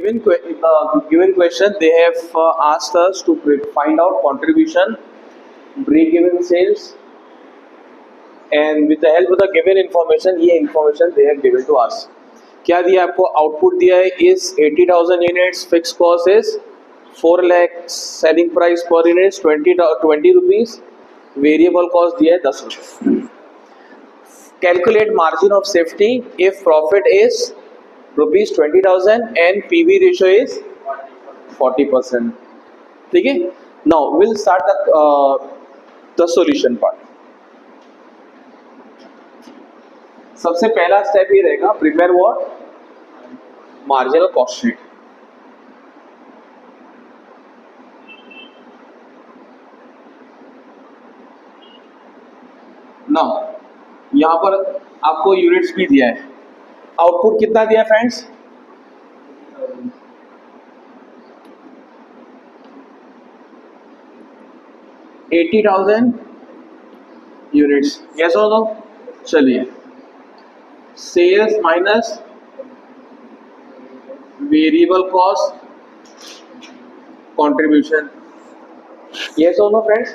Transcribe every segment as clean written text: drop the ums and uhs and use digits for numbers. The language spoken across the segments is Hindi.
given question they have asked us to find out contribution, break even sales, and with the help of the given information, ये information they have given to us. क्या दिया आपको? आउटपुट दिया है is 80,000 units, fixed cost is 4 lakh, selling price per unit 20 rupees, variable cost दिया है 10 रुपये. Calculate margin of safety if profit is rupees 20,000 and PV ratio is 40%. ठीक है. Now we'll start the solution part. सबसे पहला स्टेप ये रहेगा, prepare what? Marginal cost sheet. Now यहां पर आपको यूनिट्स भी दिया है. आउटपुट कितना दिया है फ्रेंड्स? 80,000 यूनिट्स. यस और नो? चलिए, sales minus variable cost contribution. Yes और नो फ्रेंड्स?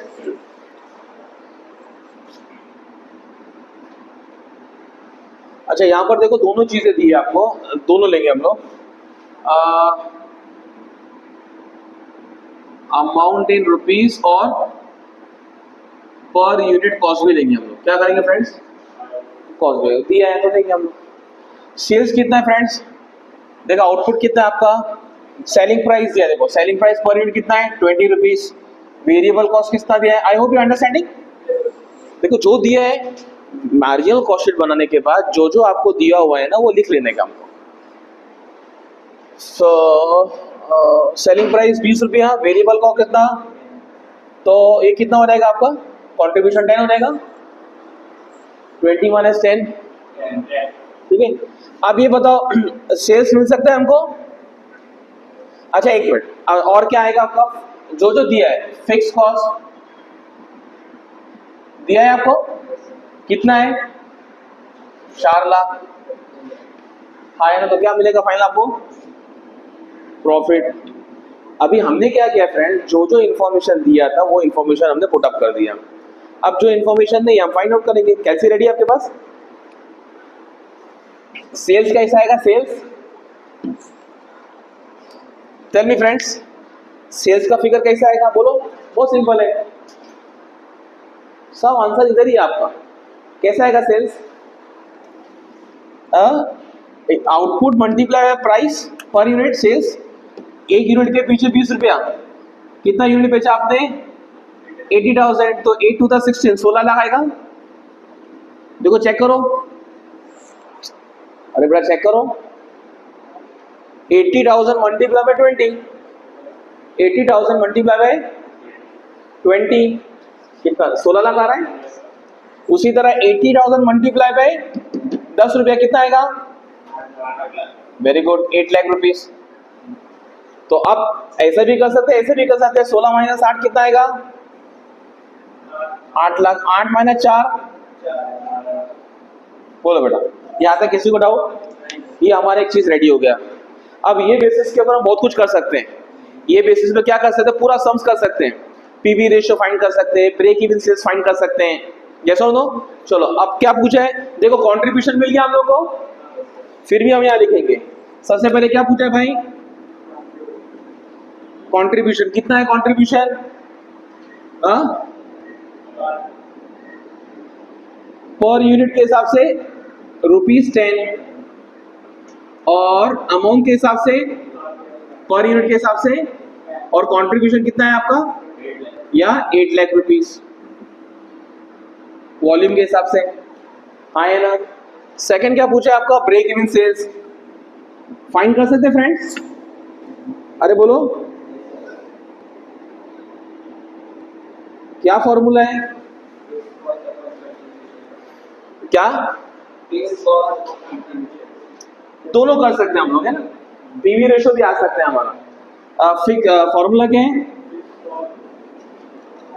अच्छा, यहां पर देखो दोनों चीजें दी है आपको, दोनों लेंगे हम लोग. अमाउंट इन रुपीस और पर यूनिट कॉस्ट भी लेंगे हम लोग. क्या करेंगे फ्रेंड्स? कॉस्ट भी दिया है तो लेंगे हम लोग. सेल्स कितना है फ्रेंड्स? देखो आउटपुट कितना है आपका? सेलिंग प्राइस दिया है. देखो सेलिंग प्राइस पर यूनिट कितना है? 20 रुपीज. वेरिएबल कॉस्ट कितना दिया है? I hope you understanding. देखो जो दिया है, मार्जिनल कॉस्ट शीट बनाने के बाद जो जो आपको दिया हुआ है ना, वो लिख लेने का हमको. सो सेलिंग प्राइस 20 रुपया, वेरिएबल कॉस्ट कितना, तो ये कितना हो जाएगा आपका? कंट्रीब्यूशन 10 हो जाएगा. 20 माइनस 10. ठीक है. अब ये बताओ, सेल्स मिल सकता है हमको? अच्छा एक मिनट, और क्या आएगा आपका? जो जो दिया है, फिक्स कॉस्ट दिया है आपको, कितना है? 4 लाख. हाँ है ना? तो क्या मिलेगा फाइनल आपको? प्रॉफिट. अभी हमने क्या किया फ्रेंड, जो जो इन्फॉर्मेशन दिया था वो इन्फॉर्मेशन हमने पुट अप कर दिया. अब जो इन्फॉर्मेशन नहीं हम फाइंड आउट करेंगे. कैसे रेडी आपके पास? सेल्स कैसा आएगा? Sales, tell me friends, sales का फिगर कैसे आएगा? बोलो. बहुत सिंपल है, सब आंसर इधर ही है आपका. कैसा आएगा sales? Output multiply by price per unit sales. एक यूनिट के पीछे 20 रुपया. कितना यूनिट बेचा आपने? 80,000. तो 8 to the 16, 16 लाख आएगा. देखो चेक करो, अरे बेटा चेक करो. 80,000 मल्टीप्लाई बाय 20, 80,000 मल्टीप्लाई बाय 20 कितना? 16 लाख आ रहा है. उसी तरह 80,000 मल्टीप्लाई बाय 10 रुपया कितना आएगा? Very good, 8 lakh rupees. तो अब ऐसे भी कर सकते हैं, ऐसे भी कर सकते हैं. 16 माइनस 8 कितना आएगा? 8 लाख. 8 माइनस 4, बोलो बेटा. यहाँ तक किसी को डाउट? ये हमारा एक चीज रेडी हो गया. अब ये बेसिस के ऊपर हम बहुत कुछ कर सकते हैं. ये बेसिस पे क्या कर सकते हैं? पूरा सम्स कर सकते हैं, पीवी रेशियो फाइंड कर सकते हैं, ब्रेक इवन सेल्स फाइंड कर सकते हैं. यस और नो? चलो अब क्या पूछा है? देखो कंट्रीब्यूशन मिल गया हम लोग को, फिर भी हम यहाँ लिखेंगे. सबसे पहले क्या पूछा है भाई? कंट्रीब्यूशन कितना है? कंट्रीब्यूशन पर यूनिट के हिसाब से ₹10, और अमाउंट के हिसाब से पर यूनिट के हिसाब से, और कंट्रीब्यूशन कितना है आपका? या 8 लाख रुपीस वॉल्यूम के हिसाब से. हाँ है ना? सेकंड क्या पूछा है आपका? ब्रेक इवन सेल्स फाइंड कर सकते हैं फ्रेंड्स? अरे बोलो, क्या फॉर्मूला है? क्या? दोनों कर सकते हैं हम लोग, है ना? पीवी रेशियो भी आ सकते हैं हमारा. फॉर्मूला क्या है?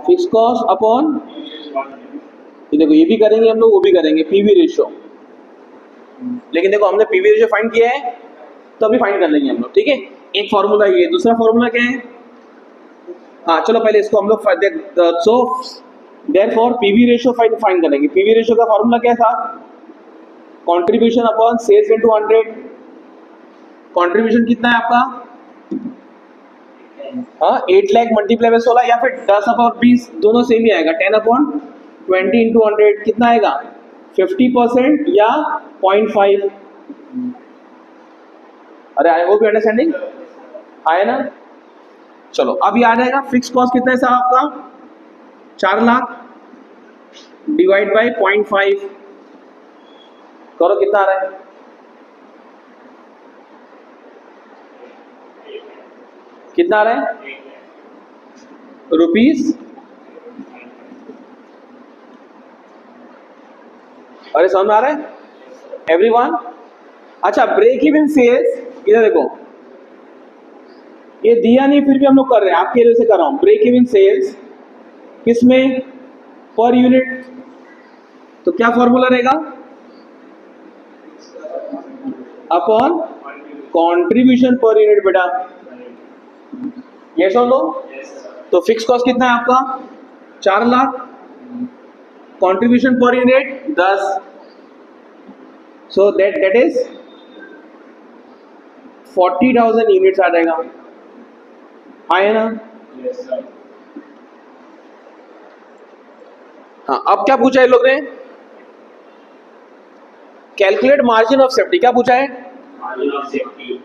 फिक्स कॉस्ट अपॉन, देखो ये भी करेंगे हम लोग, वो भी करेंगे, पीवी रेशियो. लेकिन देखो हमने पीवी रेशियो फाइंड किया है, तो अभी फाइंड कर लेंगे हम लोग. ठीक है. एक फॉर्मूला ये, दूसरा फॉर्मूला क्या है? हाँ चलो पहले इसको हम लोग so therefore PV ratio find करेंगे। पीवी रेशियो का फॉर्मूला क्या था? Contribution upon sales into 100। Contribution कितना है आपका? हाँ 8 लाख मल्टीप्लाई बाय 16 या फिर 10 अपॉन 20 दोनों सेम ही आएगा। 10 अपॉन 20 इंटू 100 कितना आएगा? 50% या 0.5। अरे आई होप यू अंडरस्टैंडिंग आया ना। चलो अब ये आ जाएगा। फिक्स कॉस्ट कितना है साहब आपका? 4 लाख डिवाइड बाय 0.5 करो कितना आ रहा है? कितना आ रहा है? रुपीज। अरे समझ में आ रहा है एवरीवन? अच्छा ब्रेक इवन सेल्स, इधर देखो ये दिया नहीं फिर भी हम लोग कर रहे हैं, आपके लिए से कर रहा हूं। ब्रेक इवन सेल्स किसमें? Per unit. तो क्या फॉर्मूला रहेगा? अपॉन कंट्रीब्यूशन पर यूनिट बेटा। यस और नो? तो फिक्स कॉस्ट कितना है आपका? 4 lakh. Contribution per unit 10। So that is 40,000 units आ जाएगा। हाँ है ना? हाँ अब क्या पूछा है लोग ने? Calculate margin of safety. क्या पूछा है? Margin of safety.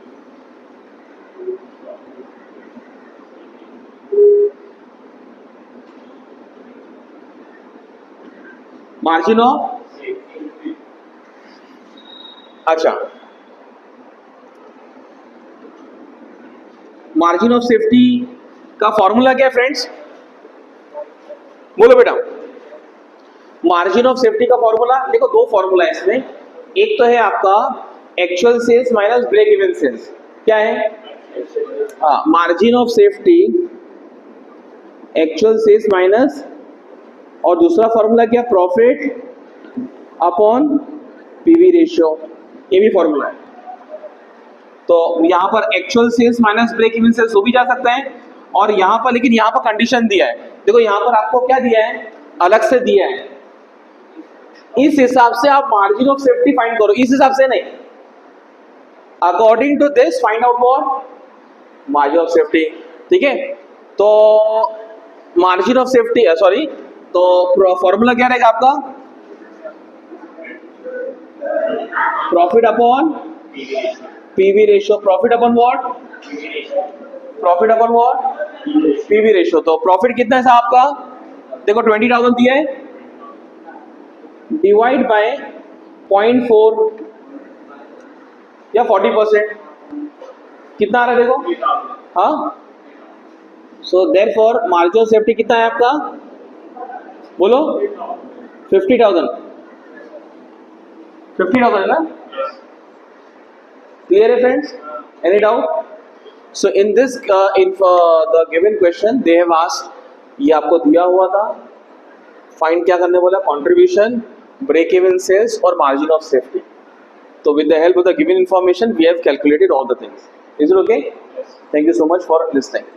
Margin of, अच्छा मार्जिन ऑफ सेफ्टी का फॉर्मूला क्या है फ्रेंड्स? बोलो बेटा। मार्जिन ऑफ सेफ्टी का फॉर्मूला देखो, दो फॉर्मूला है इसमें। एक तो है आपका actual sales minus break even sales. क्या है? हाँ margin of safety actual sales minus, और दूसरा फॉर्मूला क्या? Profit upon PV ratio. ये भी फॉर्मूला है। तो यहां पर actual sales minus break even sales हो भी जा सकता है, और यहां पर लेकिन यहां पर कंडीशन दिया है। देखो यहां पर आपको क्या दिया है? अलग से दिया है। इस हिसाब से आप मार्जिन ऑफ सेफ्टी फाइंड करो, इस हिसाब से नहीं। According to this find out what? Margin of safety. ठीक है, तो मार्जिन ऑफ सेफ्टी सॉरी, तो फॉर्मूला क्या रहेगा आपका? Profit upon PV ratio. Profit upon what? Profit upon what? PV ratio. तो प्रॉफिट कितना है साहब आपका? देखो 20,000 दिया है, डिवाइड बाय 0.4 या 40%। कितना आ रहा है देखो? हाँ so therefore margin of safety कितना है आपका? बोलो 50,000। 50,000 है ना? Clear है friends? Any doubt? So in this the given question they have asked, ये आपको दिया हुआ था, फाइंड क्या करने बोला? कंट्रीब्यूशन, ब्रेक इवन सेल्स और मार्जिन ऑफ सेफ्टी। तो with the help of the given information we have calculated all the things. Is it okay? Thank you so much for listening.